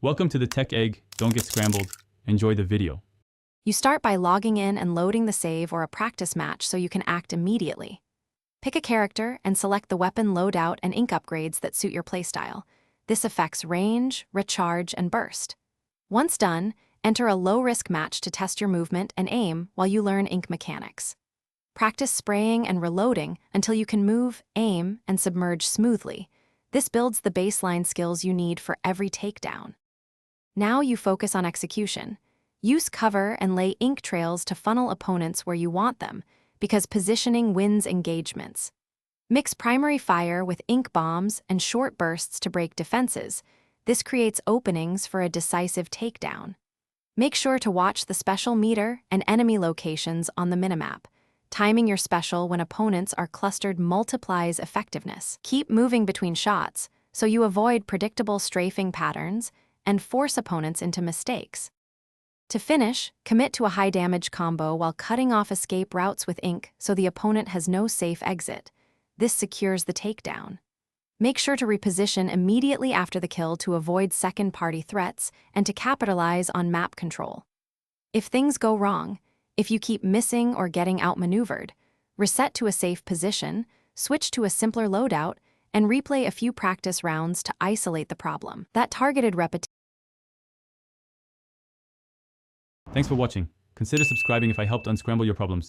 Welcome to the Tech Egg. Don't get scrambled. Enjoy the video. You start by logging in and loading the save or a practice match so you can act immediately. Pick a character and select the weapon loadout and ink upgrades that suit your playstyle. This affects range, recharge, and burst. Once done, enter a low-risk match to test your movement and aim while you learn ink mechanics. Practice spraying and reloading until you can move, aim, and submerge smoothly. This builds the baseline skills you need for every takedown. Now you focus on execution. Use cover and lay ink trails to funnel opponents where you want them, because positioning wins engagements. Mix primary fire with ink bombs and short bursts to break defenses. This creates openings for a decisive takedown. Make sure to watch the special meter and enemy locations on the minimap. Timing your special when opponents are clustered multiplies effectiveness. Keep moving between shots so you avoid predictable strafing patterns and force opponents into mistakes. To finish, commit to a high-damage combo while cutting off escape routes with ink so the opponent has no safe exit. This secures the takedown. Make sure to reposition immediately after the kill to avoid second-party threats and to capitalize on map control. If things go wrong, if you keep missing or getting outmaneuvered, reset to a safe position, switch to a simpler loadout, and replay a few practice rounds to isolate the problem. That targeted repetition. Thanks for watching. Consider subscribing if I helped unscramble your problems.